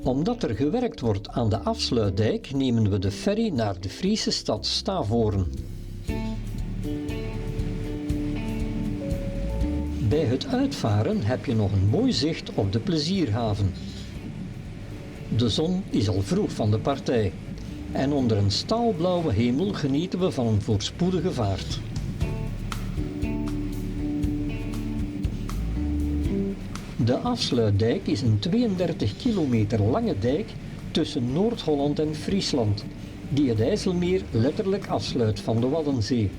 Omdat er gewerkt wordt aan de afsluitdijk nemen we de ferry naar de Friese stad Stavoren. Bij het uitvaren heb je nog een mooi zicht op de plezierhaven. De zon is al vroeg van de partij en onder een staalblauwe hemel genieten we van een voorspoedige vaart. De afsluitdijk is een 32 kilometer lange dijk tussen Noord-Holland en Friesland, die het IJsselmeer letterlijk afsluit van de Waddenzee.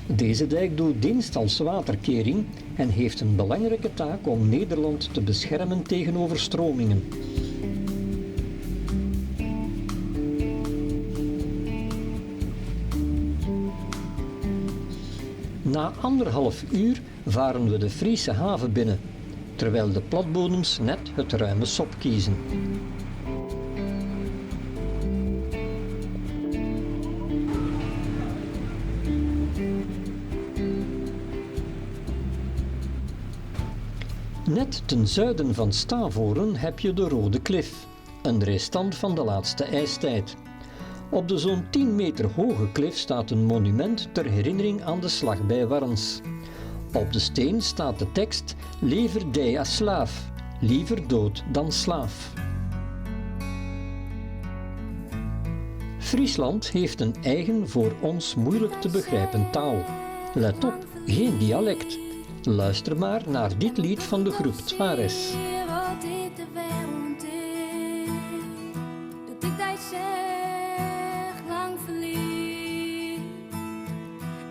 Deze dijk doet dienst als waterkering en heeft een belangrijke taak om Nederland te beschermen tegen overstromingen. Na 1,5 uur varen we de Friese haven binnen, terwijl de platbodems net het ruime sop kiezen. Net ten zuiden van Stavoren heb je de Rode Klif, een restant van de laatste ijstijd. Op de zo'n 10 meter hoge klif staat een monument ter herinnering aan de slag bij Warns. Op de steen staat de tekst "Lever dij als slaaf", liever dood dan slaaf. Friesland heeft een eigen voor ons moeilijk te begrijpen taal. Let op, geen dialect. Luister maar naar dit lied van de groep Twares.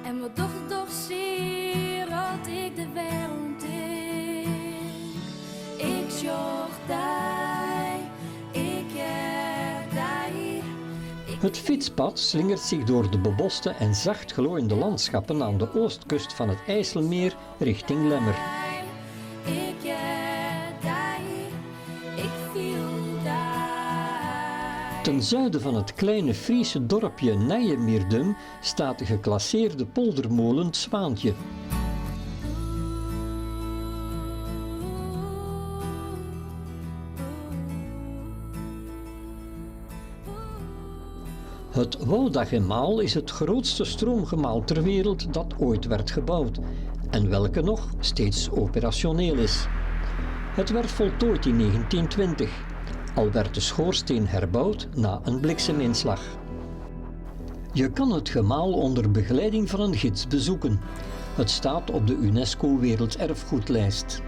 En wat toch zeer wat ik de wereld in. Ik zocht daar, ik heb daar. Het fietspad slingert zich door de beboste en zacht glooiende landschappen aan de oostkust van het IJsselmeer richting Lemmer. Ik heb daar, ik viel daar. Ten zuiden van het kleine Friese dorpje Nijemeerdum staat de geclasseerde poldermolen 't Zwaantje. Het Woudagemaal is het grootste stroomgemaal ter wereld dat ooit werd gebouwd en welke nog steeds operationeel is. Het werd voltooid in 1920, al werd de schoorsteen herbouwd na een blikseminslag. Je kan het gemaal onder begeleiding van een gids bezoeken. Het staat op de UNESCO Werelderfgoedlijst.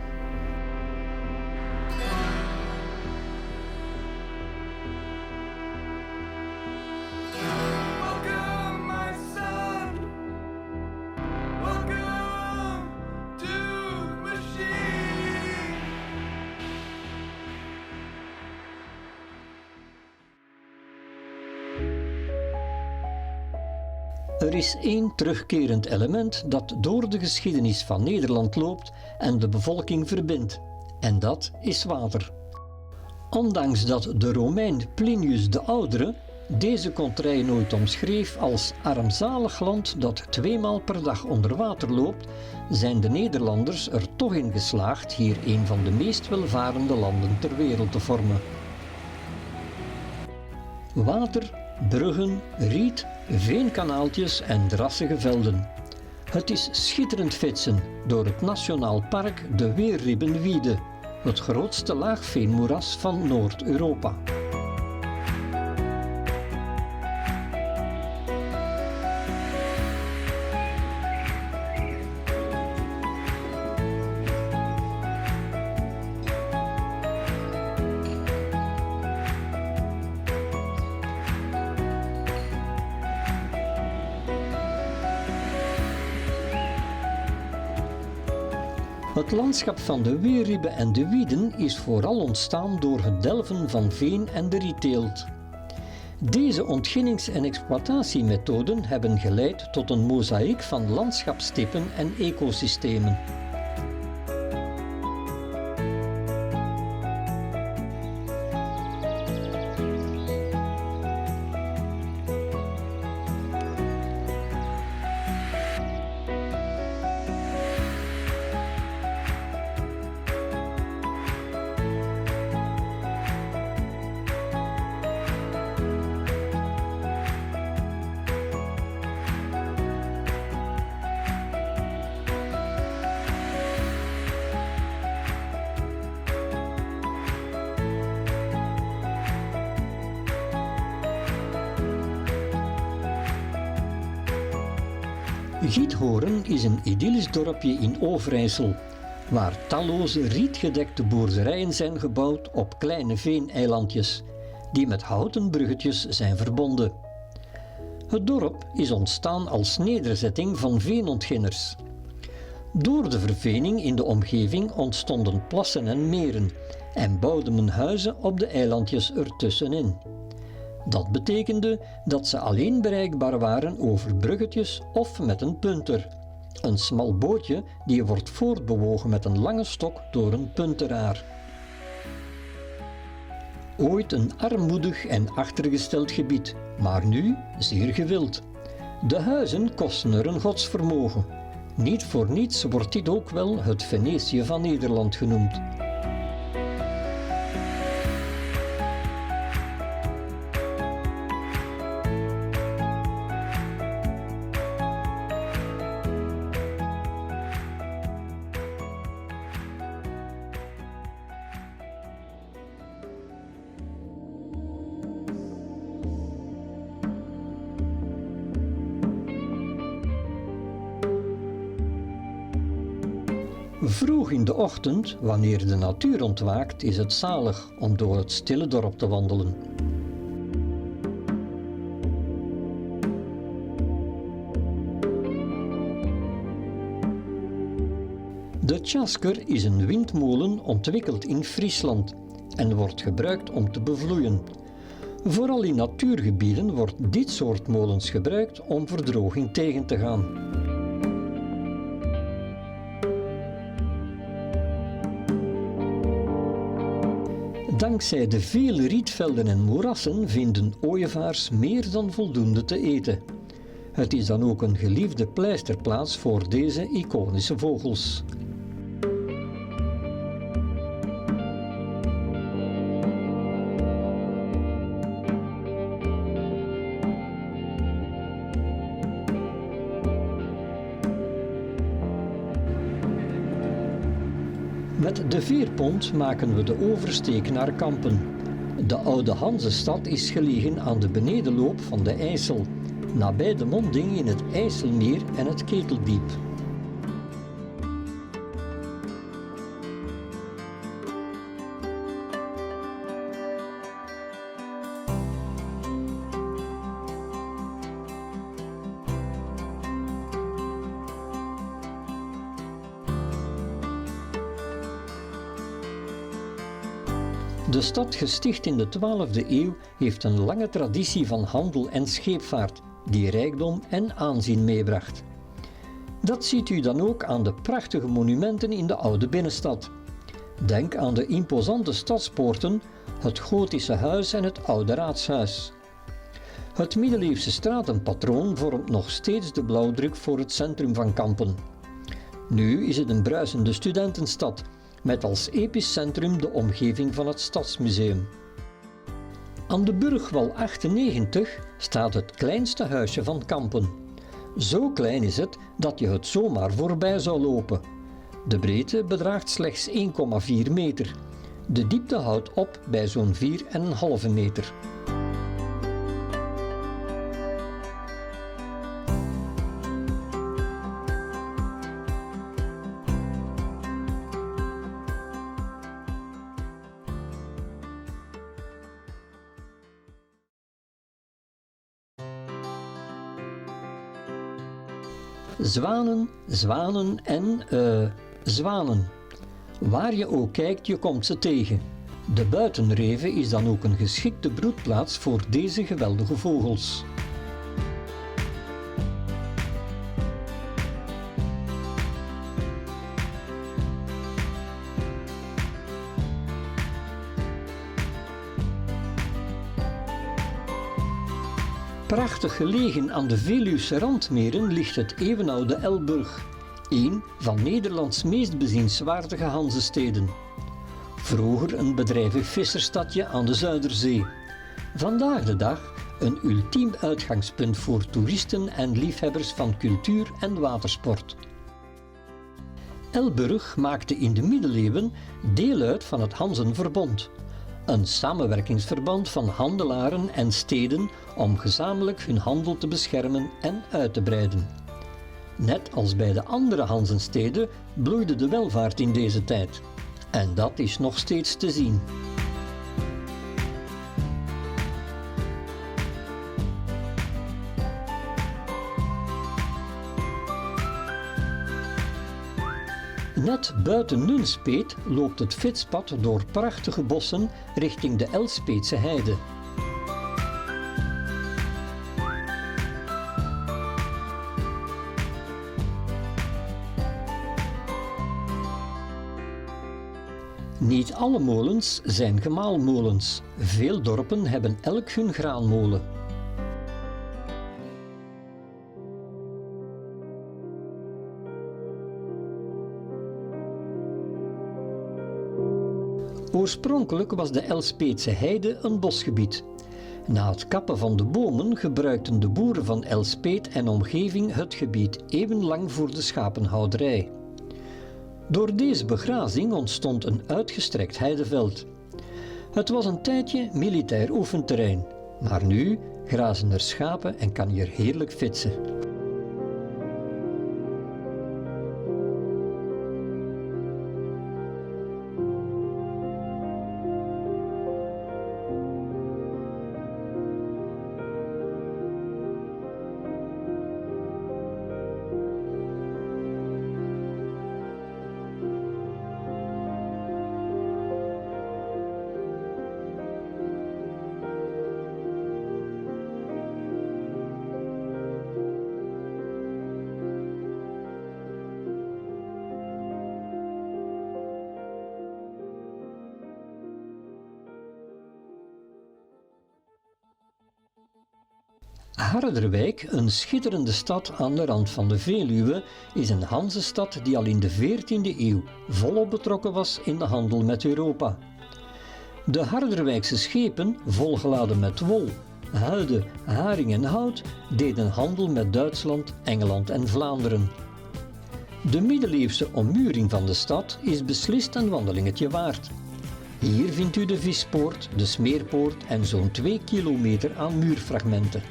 Er is één terugkerend element dat door de geschiedenis van Nederland loopt en de bevolking verbindt, en dat is water. Ondanks dat de Romein Plinius de Oudere deze contrij nooit omschreef als armzalig land dat 2 maal per dag onder water loopt, zijn de Nederlanders er toch in geslaagd hier een van de meest welvarende landen ter wereld te vormen. Water, bruggen, riet, veenkanaaltjes en drassige velden. Het is schitterend fietsen door het Nationaal Park de Weerribbenwiede, het grootste laagveenmoeras van Noord-Europa. Het landschap van de Weerribbe en de Wieden is vooral ontstaan door het delven van veen en de rietteelt. Deze ontginnings- en exploitatiemethoden hebben geleid tot een mozaïek van landschapstypen en ecosystemen. Giethoorn is een idyllisch dorpje in Overijssel, waar talloze rietgedekte boerderijen zijn gebouwd op kleine veeneilandjes, die met houten bruggetjes zijn verbonden. Het dorp is ontstaan als nederzetting van veenontginners. Door de vervening in de omgeving ontstonden plassen en meren en bouwde men huizen op de eilandjes ertussenin. Dat betekende dat ze alleen bereikbaar waren over bruggetjes of met een punter, een smal bootje die wordt voortbewogen met een lange stok door een punteraar. Ooit een armoedig en achtergesteld gebied, maar nu zeer gewild. De huizen kosten er een godsvermogen. Niet voor niets wordt dit ook wel het Venetië van Nederland genoemd. Vroeg in de ochtend, wanneer de natuur ontwaakt, is het zalig om door het stille dorp te wandelen. De Tjasker is een windmolen ontwikkeld in Friesland en wordt gebruikt om te bevloeien. Vooral in natuurgebieden wordt dit soort molens gebruikt om verdroging tegen te gaan. Dankzij de vele rietvelden en moerassen vinden ooievaars meer dan voldoende te eten. Het is dan ook een geliefde pleisterplaats voor deze iconische vogels. Met de veerpont maken we de oversteek naar Kampen. De oude Hanzestad is gelegen aan de benedenloop van de IJssel, nabij de monding in het IJsselmeer en het Keteldiep. De stad, gesticht in de 12e eeuw, heeft een lange traditie van handel en scheepvaart, die rijkdom en aanzien meebracht. Dat ziet u dan ook aan de prachtige monumenten in de oude binnenstad. Denk aan de imposante stadspoorten, het gotische huis en het oude raadshuis. Het middeleeuwse stratenpatroon vormt nog steeds de blauwdruk voor het centrum van Kampen. Nu is het een bruisende studentenstad, met als epicentrum de omgeving van het Stadsmuseum. Aan de Burgwal 98 staat het kleinste huisje van Kampen. Zo klein is het dat je het zomaar voorbij zou lopen. De breedte bedraagt slechts 1,4 meter. De diepte houdt op bij zo'n 4,5 meter. Zwanen, zwanen en zwanen. Waar je ook kijkt, je komt ze tegen. De buitenreven is dan ook een geschikte broedplaats voor deze geweldige vogels. Prachtig gelegen aan de Veluwse randmeren ligt het eeuwenoude Elburg, een van Nederlands meest bezienswaardige Hanzesteden. Vroeger een bedrijvig vissersstadje aan de Zuiderzee. Vandaag de dag een ultiem uitgangspunt voor toeristen en liefhebbers van cultuur en watersport. Elburg maakte in de middeleeuwen deel uit van het Hanzenverbond, een samenwerkingsverband van handelaren en steden om gezamenlijk hun handel te beschermen en uit te breiden. Net als bij de andere Hanzensteden bloeide de welvaart in deze tijd. En dat is nog steeds te zien. Net buiten Nunspeet loopt het fietspad door prachtige bossen richting de Elspeetse heide. Niet alle molens zijn gemaalmolens. Veel dorpen hebben elk hun graanmolen. Oorspronkelijk was de Elspeetse heide een bosgebied. Na het kappen van de bomen gebruikten de boeren van Elspeet en omgeving het gebied eeuwenlang voor de schapenhouderij. Door deze begrazing ontstond een uitgestrekt heideveld. Het was een tijdje militair oefenterrein, maar nu grazen er schapen en kan je er heerlijk fietsen. Harderwijk, een schitterende stad aan de rand van de Veluwe, is een Hanzestad die al in de 14e eeuw volop betrokken was in de handel met Europa. De Harderwijkse schepen, volgeladen met wol, huiden, haring en hout, deden handel met Duitsland, Engeland en Vlaanderen. De middeleeuwse ommuring van de stad is beslist een wandelingetje waard. Hier vindt u de Vispoort, de Smeerpoort en zo'n 2 kilometer aan muurfragmenten.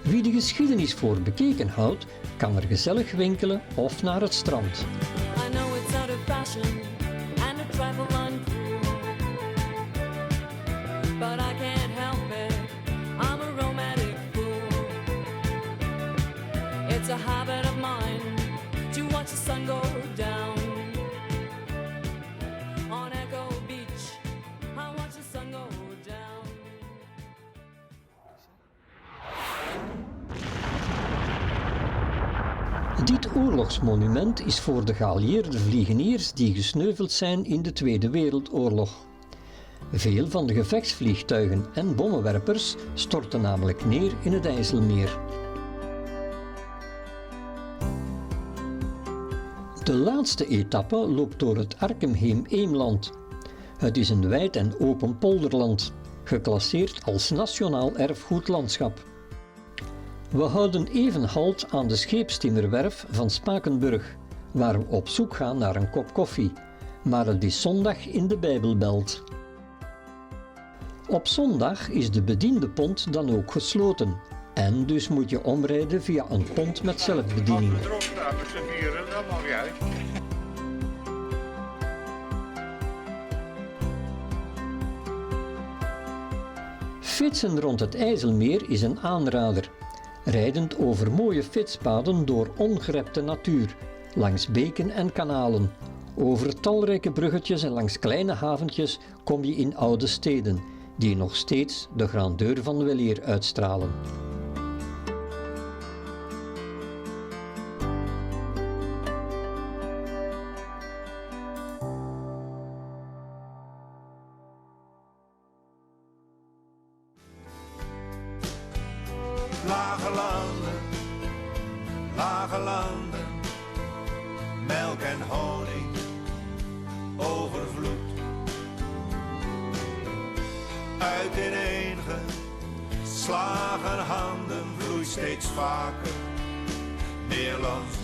Wie de geschiedenis voor bekeken houdt, kan er gezellig winkelen of naar het strand. I know it's out of fashion and a trifle uncool, but I can't help it, I'm a romantic fool. It's a habit of mine to watch the sun go down. On Echo Beach, I watch the sun go down. Dit oorlogsmonument is voor de geallieerde vliegeniers die gesneuveld zijn in de Tweede Wereldoorlog. Veel van de gevechtsvliegtuigen en bommenwerpers stortten namelijk neer in het IJsselmeer. De laatste etappe loopt door het Arkenheem-Eemland. Het is een wijd en open polderland, geclasseerd als Nationaal Erfgoedlandschap. We houden even halt aan de scheepstimmerwerf van Spakenburg, waar we op zoek gaan naar een kop koffie, maar het is zondag in de Bijbelbelt. Op zondag is de bediendenpont dan ook gesloten en dus moet je omrijden via een pont met zelfbediening. Als we erop staan met z'n vieren, dan mag jij. Fietsen rond het IJsselmeer is een aanrader. Rijdend over mooie fietspaden door ongerepte natuur, langs beken en kanalen. Over talrijke bruggetjes en langs kleine haventjes kom je in oude steden, die nog steeds de grandeur van weleer uitstralen. Lage landen, melk en honing, overvloed. Uit ineengeslagen handen vloeit steeds vaker Nederlands